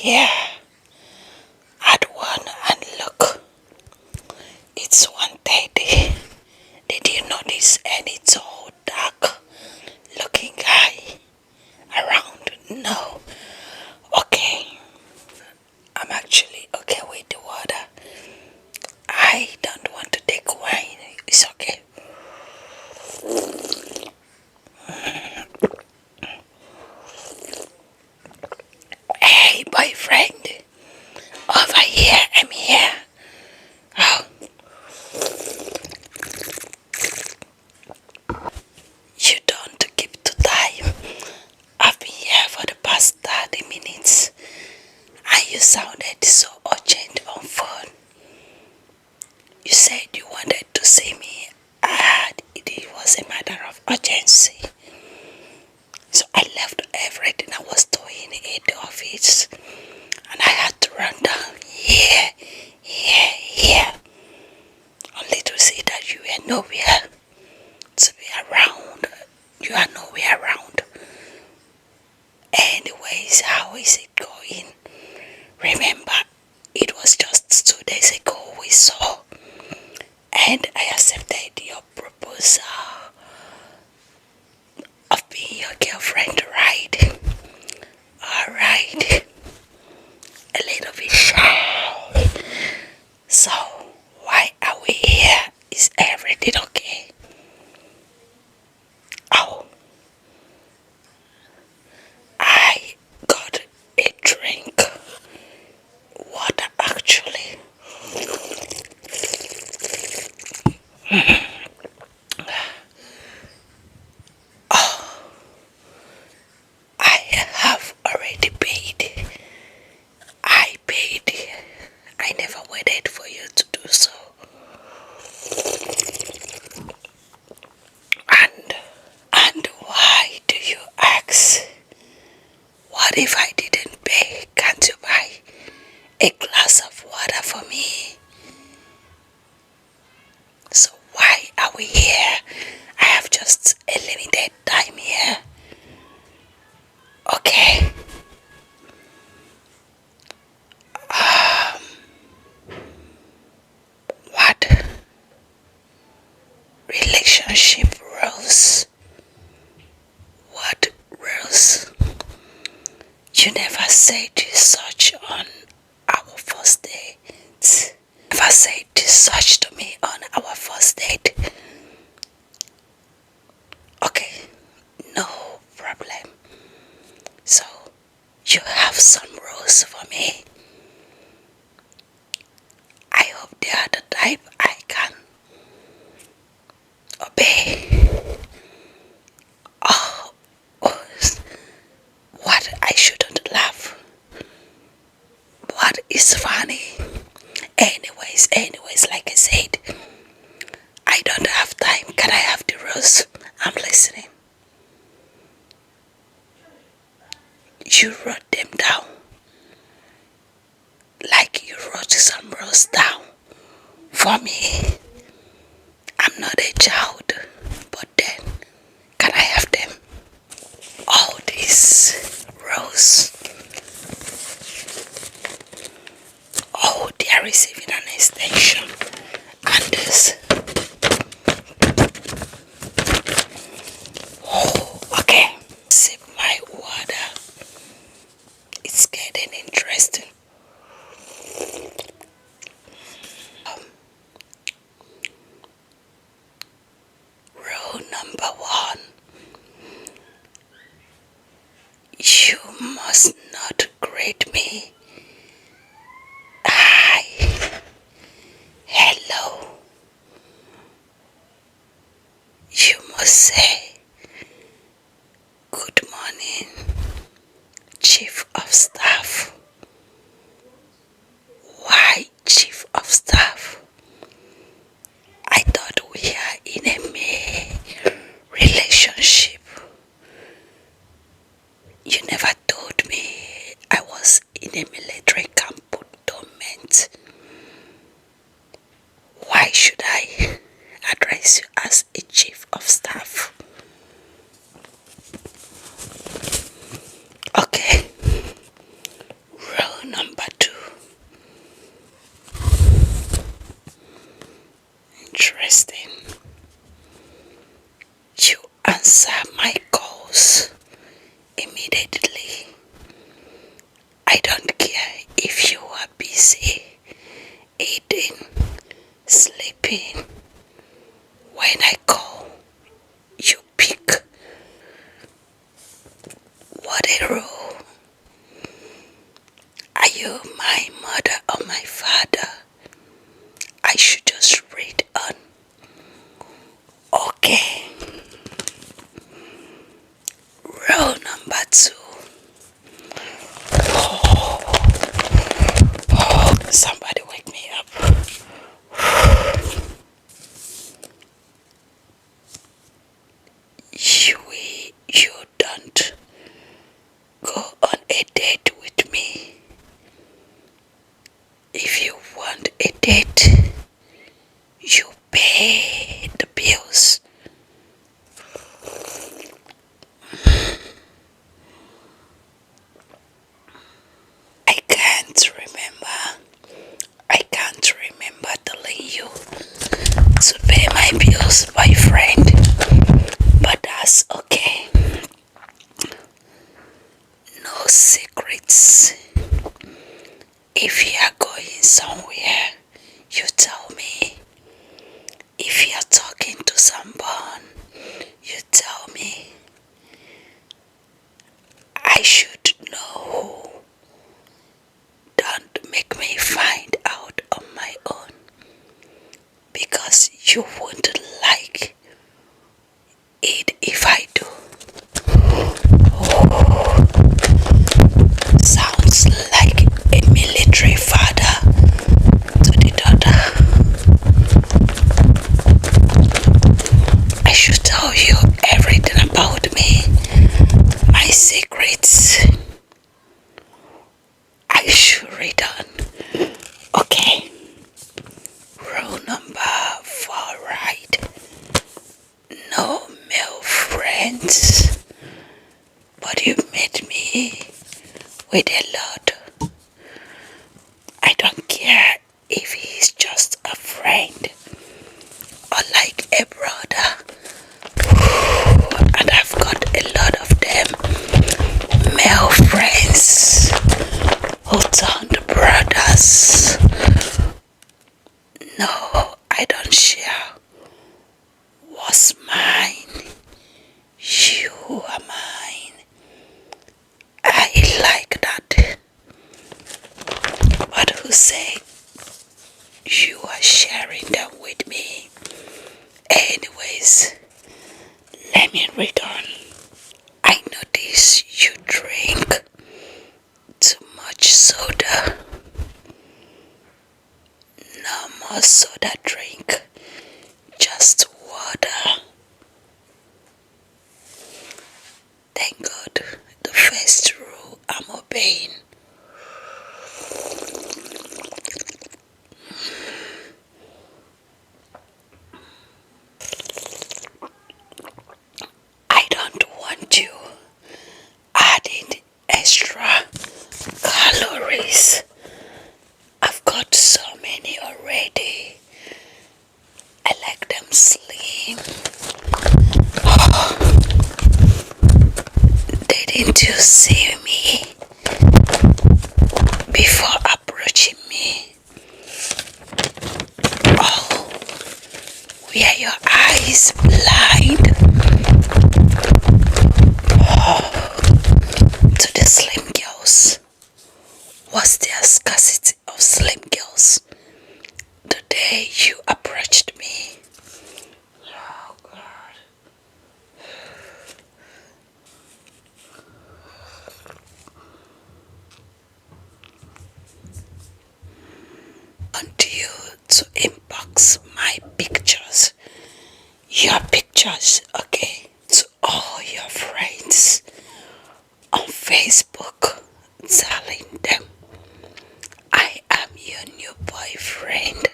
here at one and look, it's 1:30. Did you notice any tall, dark looking guy around? No. Okay, I'm actually okay with the water. I don't want to take wine. It's okay. Hey, boyfriend. Over here. I'm here. Oh. You don't keep to time. I've been here for the past 30 minutes. And you sounded so urgent on phone. You said you wanted to see me. It was a matter of urgency. So I left everything I was doing in the office. And I had to run down here, only to see that you were nowhere to be around. You are nowhere around. Anyways, how is it going? Remember, it was just 2 days ago we saw, and I accepted your proposal of being your girlfriend, right? Alright. A little bit shy. So, why are we here? Is everything okay? Oh, I got a drink. Water, actually. Oh, I have already paid. I paid. I never waited for you to do so. And why do you ask? What if I didn't pay? Can't you buy a glass of water for me? So why are we here? I have just a limited time here. Okay. What? Relationship rules? What rules? You never said such on our first date. Never said such to me on our first date. Okay, no problem. So, you have some rules for me. I hope they are the type I can obey. Oh, what? I shouldn't laugh. What is funny? Anyways, like I said, I don't have time. Can I have the rules? I'm listening. You wrote them down. Like you wrote some rules down for me. I'm not a child, but then, can I have them? All these rules. Oh, they are receiving an extension. And this. Oh, okay. Sip my water. It's getting interesting. Rule number 1. You must not greet me. Hi. Hello. You must say, good morning, Chief of Staff. Why Chief of Staff? I thought we are in a mere relationship. You never told me I was in a military cantonment. Why should I address you as a Chief of Staff? Okay. Rule what a rule. Are you my mother or my father? I should just read on. Okay. Rule number 2. Somebody wake me up. You don't go on a date with me. If you want a date, you pay the bills. I can't remember telling you to pay my bills, my friend, but that's okay. No secrets. If you are going somewhere, you tell me. If you are talking to someone, you tell me. I should know. Don't make me find out on my own, because you won't like it if I do. Oh, sounds like a military father to the daughter. I should tell you everything about me, my secrets. I should read on. Okay. Rule number 4, right? No male friends. But you met me with a lot. I don't care if he's just a friend or like a brother. And I've got a lot of them. Male friends who turned brothers. No, I don't share what's mine. You are mine. I like that. But who said you are sharing them with me? Anyways, let me read on. I notice you drink too much soda. No more soda drink, just water. Thank God, the first rule I'm obeying. I don't want you adding extra calories. I've got so many already. I like them slim. Didn't you see me before approaching me? Oh, were your eyes blind? To the slim girls. Was there scarcity of slim girls the day you approached me? Oh God. Want you to inbox my pictures, your pictures, okay, to all your friends on Facebook, telling them I am your new boyfriend,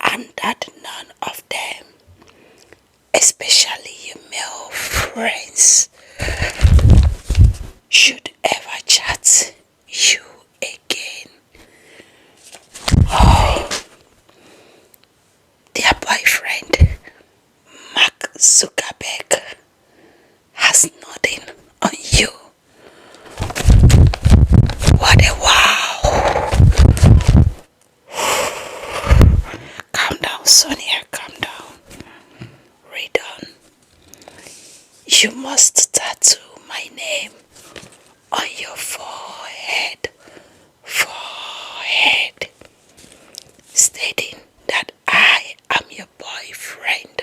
and that none of them, especially your male friends, should ever chat you again. Oh, their boyfriend, Mark Zuckerberg, has nothing on you. What a wow. Calm down, Sonia, calm down. Read on. You must start to tattoo my name on your forehead, stating that I am your boyfriend.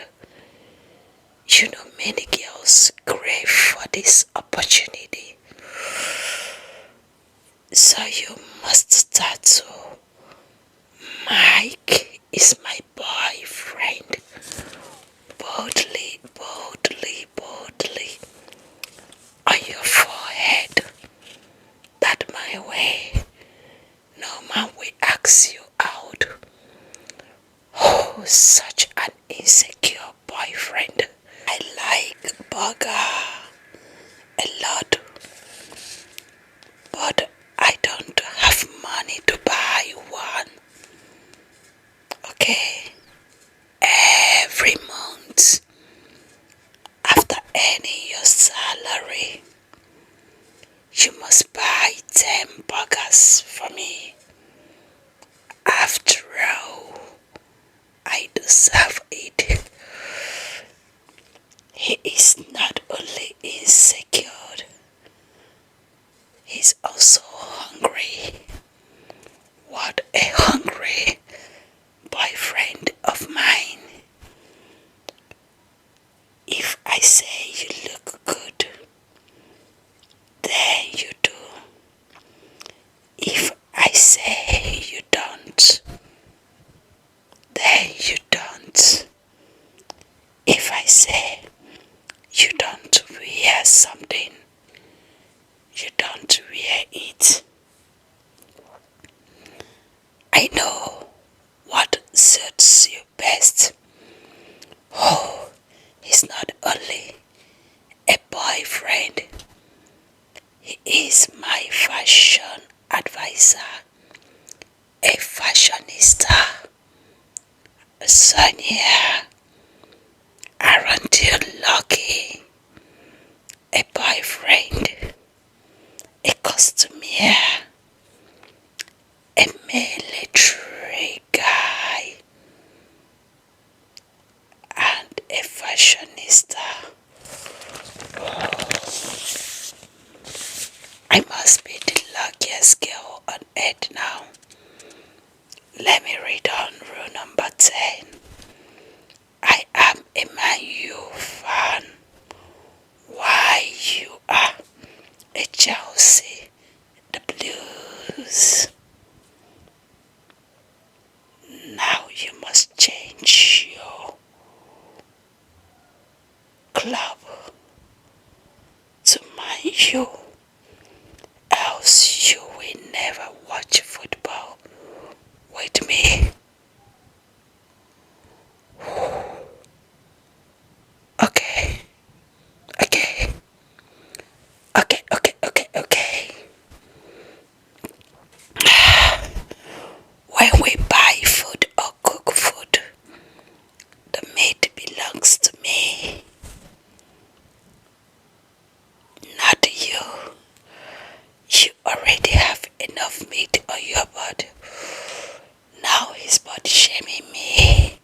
You know, many girls crave for this opportunity, so you must tattoo Mike is my boyfriend boldly, boldly, boldly on your forehead. That my way, no man will ask you out. Oh, such an insecure boyfriend. I like burger a lot, but I don't have money to buy one. Okay, every month after earning your salary, you must buy 10 burgers for me. After all, I deserve it. He is not only insecure, he's also hungry. What a hungry boyfriend of mine. If I say you look good, then you do. If I say you don't, then you don't. If I say you don't wear something, you don't wear it. I know what suits you best. Oh, he's not only a boyfriend, he is my fashion advisor, a fashionista. Sonia, aren't you lucky? A boyfriend, a costumier, a military guy, and a fashionista. I must be the luckiest girl on earth now. Let me read on rule number 10. I am a Man U fan. Why you are a Chelsea, the Blues. Now you must change your club to Man U, else you will never watch football with me. Okay, okay, okay, okay, okay, okay. When we buy food or cook food, the meat belongs to me, not you. You already have enough meat on your body. Now he's body shaming me.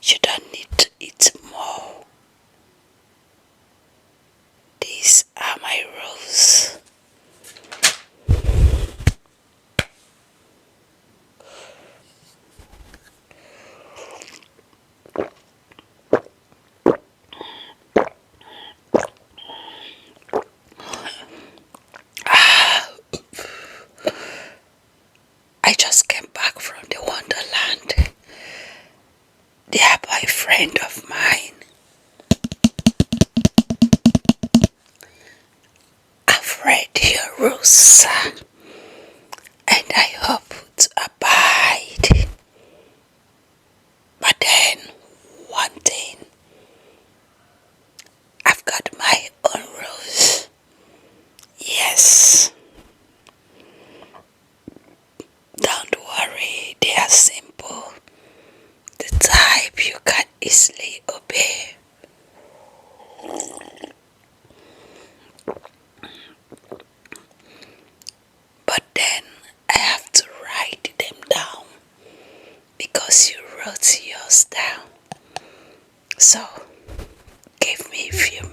You don't need to eat more. These are my rules. I just came back from the Wonderland. They are a friend of mine. I've read your rules, sir, and I hope to abide. But then, one thing, I've got my own rules. Yes. Don't worry, they are simple. The type you can easily obey. But then I have to write them down because you wrote yours down. So give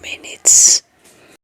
minutes.